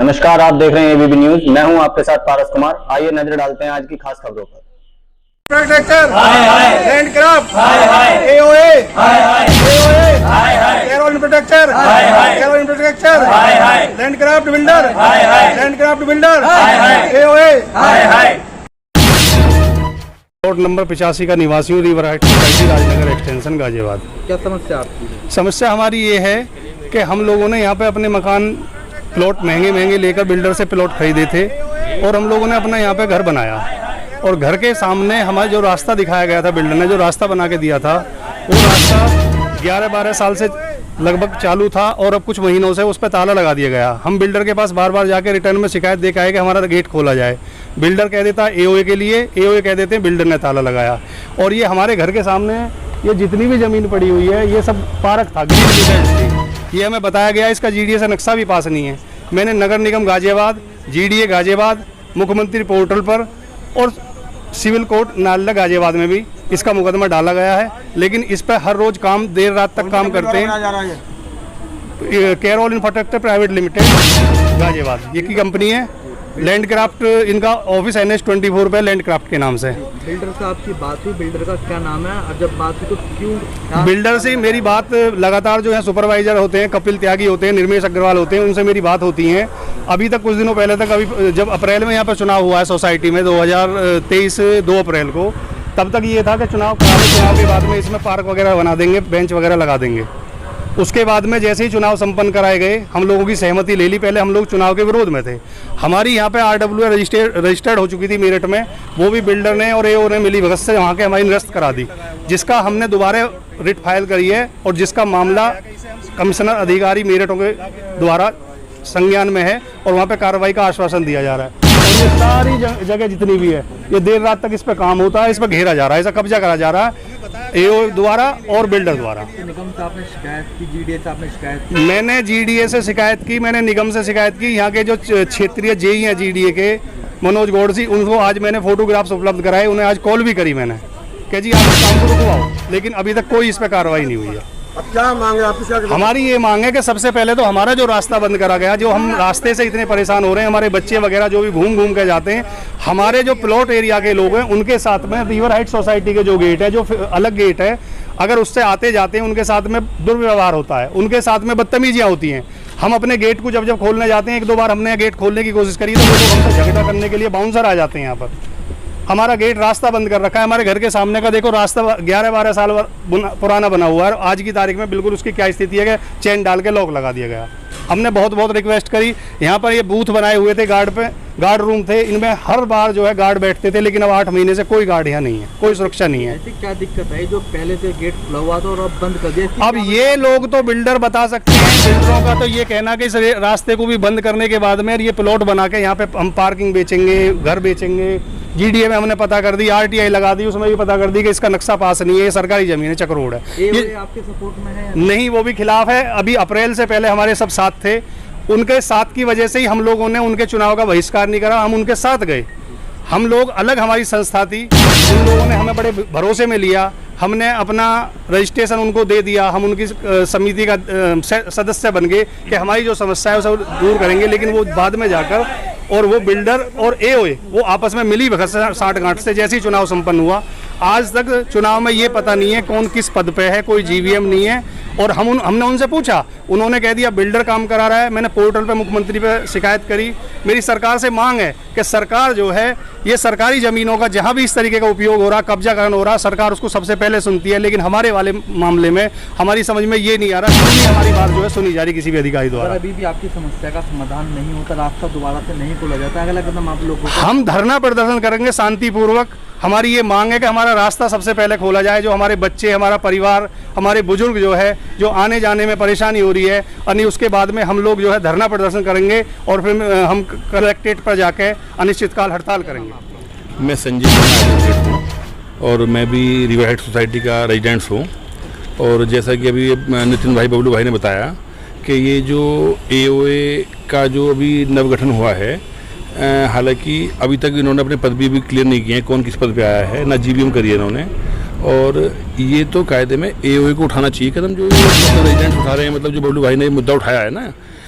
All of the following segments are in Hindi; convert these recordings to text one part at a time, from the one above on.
नमस्कार, आप देख रहे हैं एबीपी न्यूज। मैं हूं आपके साथ पारस कुमार। आइए नजर डालते हैं आज की खास खबरों पर। Tractor लैंडक्राफ्ट AOA carol infrastructure लैंडक्राफ्ट builder AOA. Plot number 85 का निवासी हूँ, river height society, Rajnagar extension, Ghaziabad. क्या समस्या आपकी? समस्या हमारी ये है कि हम लोगों ने यहाँ पे अपने मकान प्लॉट महंगे लेकर बिल्डर से प्लॉट खरीदे थे और हम लोगों ने अपना यहाँ पे घर बनाया और घर के सामने हमारा जो रास्ता दिखाया गया था, बिल्डर ने जो रास्ता बना के दिया था, वो रास्ता 11-12 साल से लगभग चालू था और अब कुछ महीनों से उस पर ताला लगा दिया गया। हम बिल्डर के पास बार जाके रिटर्न में शिकायत दे के आए कि हमारा गेट खोला जाए। बिल्डर कह देता एओए के लिए, एओए कह देते हैं बिल्डर ने ताला लगाया। और ये हमारे घर के सामने ये जितनी भी ज़मीन पड़ी हुई है, ये सब पार्क था, ग्रीन बेल्ट थी। ये हमें बताया गया, इसका जीडीए से नक्शा भी पास नहीं है। मैंने नगर निगम गाजियाबाद, जीडीए गाजियाबाद, मुख्यमंत्री पोर्टल पर और सिविल कोर्ट नालंदा गाजियाबाद में भी इसका मुकदमा डाला गया है, लेकिन इस पर हर रोज काम देर रात तक काम करते हैं। Carol infrastructure private limited Ghaziabad, ये की कंपनी है। लैंडक्राफ्ट, इनका ऑफिस NH 24 पे लैंडक्राफ्ट के नाम से। बिल्डर से आपकी बात हुई? बिल्डर का क्या नाम है? और जब बात हुई तो क्यों? बिल्डर से मेरी बात लगातार जो है सुपरवाइजर होते हैं, कपिल त्यागी होते हैं, निर्मेश अग्रवाल होते हैं, उनसे मेरी बात होती है। अभी तक कुछ दिनों पहले तक, अभी जब अप्रैल में यहाँ पर चुनाव हुआ है सोसाइटी में 2023 2 अप्रैल को, तब तक ये था कि चुनाव के बाद में इसमें पार्क वगैरह बना देंगे, बेंच वगैरह लगा देंगे। उसके बाद में जैसे ही चुनाव संपन्न कराए गए, हम लोगों की सहमति ले ली। पहले हम लोग चुनाव के विरोध में थे। हमारी यहाँ पे RWA रजिस्टर्ड हो चुकी थी मेरठ में, वो भी बिल्डर ने और एओ ने मिली भगत से वहाँ के हमारी निरस्त करा दी, जिसका हमने दोबारा रिट फाइल करी है और जिसका मामला कमिश्नर अधिकारी मेरठों के द्वारा संज्ञान में है और वहाँ पे कार्रवाई का आश्वासन दिया जा रहा है। और ये सारी जगह जितनी भी है, ये देर रात तक इस पर काम होता है, इस पर घेरा जा रहा है, इसका कब्जा करा जा रहा है एओ द्वारा और बिल्डर द्वारा। निगम से आपने शिकायत की? जीडीए से आपने शिकायत की? मैंने जीडीए से शिकायत की, मैंने निगम से शिकायत की। यहाँ के जो क्षेत्रीय जेई हैं जीडीए के, मनोज गौड़सी, उनको आज मैंने फोटोग्राफ्स उपलब्ध कराए। उन्हें आज कॉल भी करी मैंने कि जी आप इस काम को रुकवाओ, लेकिन अभी तक कोई इस पर कार्रवाई नहीं हुई है। अब क्या मांग है आपकी? हमारी ये मांग है कि सबसे पहले तो हमारा जो रास्ता बंद करा गया, जो हम रास्ते से इतने परेशान हो रहे हैं, हमारे बच्चे वगैरह जो भी घूम के जाते हैं, हमारे जो प्लॉट एरिया के लोग हैं उनके साथ में रिवर हाइट सोसाइटी के जो गेट है, जो अलग गेट है, अगर उससे आते जाते हैं उनके साथ में दुर्व्यवहार होता है, उनके साथ में बदतमीजियाँ होती हैं। हम अपने गेट को जब खोलने जाते हैं, 1-2 बार हमने गेट खोलने की कोशिश करी तो वो लोग हमसे झगड़ा करने के लिए बाउंसर आ जाते हैं यहाँ पर। हमारा गेट रास्ता बंद कर रखा है। हमारे घर के सामने का देखो रास्ता 11-12 साल पुराना बना हुआ है और आज की तारीख में बिल्कुल उसकी क्या स्थिति है कि चेन डाल के लॉक लगा दिया गया। हमने बहुत रिक्वेस्ट करी। यहाँ पर ये बूथ बनाए हुए थे, गार्ड रूम थे, इनमें हर बार जो है गार्ड बैठते थे, लेकिन अब 8 महीने से कोई गार्ड यहाँ नहीं है, कोई सुरक्षा नहीं है। ऐसी क्या दिक्कत है जो पहले से गेट खुला हुआ था और अब बंद कर दिया? अब ये लोग तो बिल्डर बता सकते हैं। बिल्डरों का तो ये कहना कि इस रास्ते को भी बंद करने के बाद में ये प्लॉट बना के यहाँ पे हम पार्किंग बेचेंगे, घर बेचेंगे। जीडीए में हमने पता कर दी, RTI लगा दी, उसमें भी पता कर दी कि इसका नक्शा पास नहीं है, ये सरकारी जमीन है, चक रोड है। ये आपके सपोर्ट में है? नहीं, वो भी खिलाफ है। अभी अप्रैल से पहले हमारे सब साथ थे, उनके साथ की वजह से ही हम लोगों ने उनके चुनाव का बहिष्कार नहीं करा, हम उनके साथ गए। हम लोग अलग, हमारी संस्था थी, उन लोगों ने हमें बड़े भरोसे में लिया, हमने अपना रजिस्ट्रेशन उनको दे दिया, हम उनकी समिति का सदस्य बन गए कि हमारी जो समस्या है वो सब दूर करेंगे। लेकिन वो बाद में जाकर और वो बिल्डर और एओए वो आपस में मिली भगत से साठ-गांठ से जैसे ही चुनाव संपन्न हुआ, आज तक चुनाव में ये पता नहीं है कौन किस पद पे है, कोई GVM नहीं है। और हमने उनसे पूछा, उन्होंने कह दिया बिल्डर काम करा रहा है। मैंने पोर्टल पे मुख्यमंत्री पे शिकायत करी। मेरी सरकार से मांग है कि सरकार जो है ये सरकारी ज़मीनों का जहाँ भी इस तरीके का उपयोग हो रहा, कब्जाकरण हो रहा, सरकार उसको सबसे पहले सुनती है। लेकिन हमारे वाले मामले में हमारी समझ में ये नहीं आ रहा कि हमारी बात जो है सुनी जा रही किसी भी अधिकारी द्वारा। अभी भी आपकी समस्या का समाधान नहीं होता, रास्ता दोबारा से नहीं खोला जाता, अगला कदम आप लोग? हम धरना प्रदर्शन करेंगे शांतिपूर्वक। हमारी ये मांग है कि हमारा रास्ता सबसे पहले खोला जाए, जो हमारे बच्चे, हमारा परिवार, हमारे बुजुर्ग जो है, जो आने जाने में परेशानी हो रही है, और उसके बाद में हम लोग जो है धरना प्रदर्शन करेंगे और फिर हम कलेक्ट्रेट पर जाके अनिश्चितकाल हड़ताल करेंगे। मैं संजय एडवोकेट हूँ और मैं भी रिवर हाइट सोसाइटी का रेजिडेंट्स हूँ। और जैसा कि अभी नितिन भाई, बबलू भाई ने बताया कि ये जो एओए का जो अभी नवगठन हुआ है, हालांकि अभी तक इन्होंने अपने पद भी क्लियर नहीं किए हैं, कौन किस पद पे आया है, ना GVM करी है इन्होंने। और ये तो कायदे में एओए को उठाना चाहिए कदम, जो रेजिडेंट्स उठा रहे हैं। मतलब जो बबलू भाई ने मुद्दा उठाया है ना,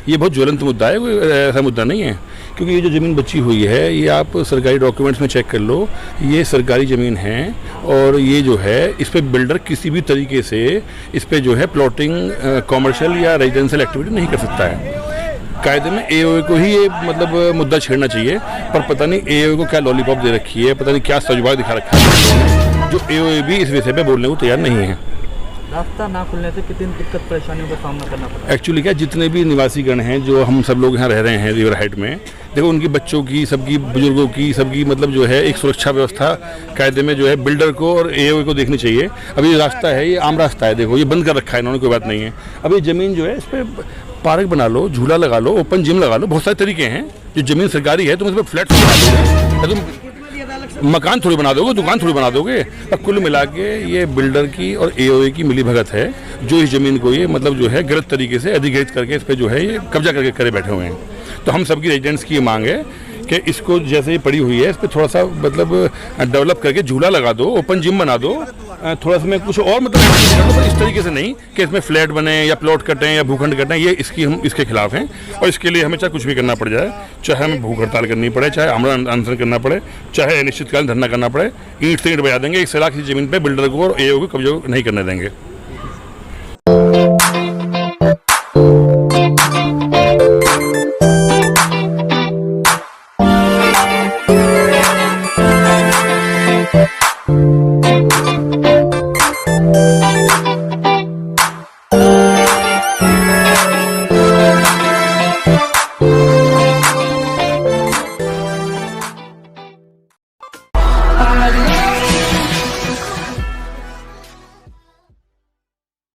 ये बहुत ज्वलंत मुद्दा है, कोई ऐसा मुद्दा नहीं है। क्योंकि ये जो ज़मीन बची हुई है ये आप सरकारी डॉक्यूमेंट्स में चेक कर लो, ये सरकारी ज़मीन है और ये जो है इस पर बिल्डर किसी भी तरीके से इस पर जो है प्लॉटिंग, कॉमर्शियल या रेजिडेंशियल एक्टिविटी नहीं कर सकता है। कायदे में एओए को ही ये मतलब मुद्दा छेड़ना चाहिए, पर पता नहीं एओए को क्या लॉलीपॉप दे रखी है, पता नहीं क्या सजवाग दिखा रखा है, जो एओए भी इस विषय पे बोलने को तैयार नहीं है। रास्ता ना खुलने से कितनी दिक्कत परेशानियों का सामना करना पड़ता है? एक्चुअली क्या, जितने भी निवासीगण हैं जो हम सब लोग यहाँ रह रहे हैं रिवर हाइट में, देखो उनकी बच्चों की, सबकी, बुजुर्गों की, सबकी मतलब जो है एक सुरक्षा व्यवस्था कायदे में जो है बिल्डर को और एओए को देखनी चाहिए। अब ये रास्ता है, ये आम रास्ता है, देखो ये बंद कर रखा है इन्होंने, कोई बात नहीं है। अब ये ज़मीन जो है इस पर पार्क बना लो, झूला लगा लो, ओपन जिम लगा लो, बहुत सारे तरीके हैं। जो ज़मीन सरकारी है तुम इस पर फ्लैट बना दोगे, तुम मकान थोड़ी बना दोगे, दुकान थोड़ी बना दोगे। और कुल मिला के ये बिल्डर की और एओए की मिली भगत है, जो इस ज़मीन को ये मतलब जो है गलत तरीके से अधिग्रहित करके इस पर जो है ये कब्जा करके करे बैठे हुए हैं। तो हम सबकी रेजिडेंट्स की ये मांग है कि इसको जैसे ये पड़ी हुई है इस पर थोड़ा सा मतलब डेवलप करके झूला लगा दो, ओपन जिम बना दो, थोड़ा सा में कुछ और मतलब पर इस तरीके से नहीं कि इसमें फ्लैट बने या प्लॉट कटें या भूखंड कटें। ये हम इसके खिलाफ हैं और इसके लिए हमें चाहे कुछ भी करना पड़ जाए, चाहे हमें भूख हड़ताल करनी पड़े, चाहे आमरण अनशन करना पड़े, चाहे अनिश्चितकालीन धरना करना पड़े, ईंट से ईंट बजा देंगे। 1 लाख की ज़मीन पर बिल्डर को और एओ को कब्जा नहीं करने देंगे।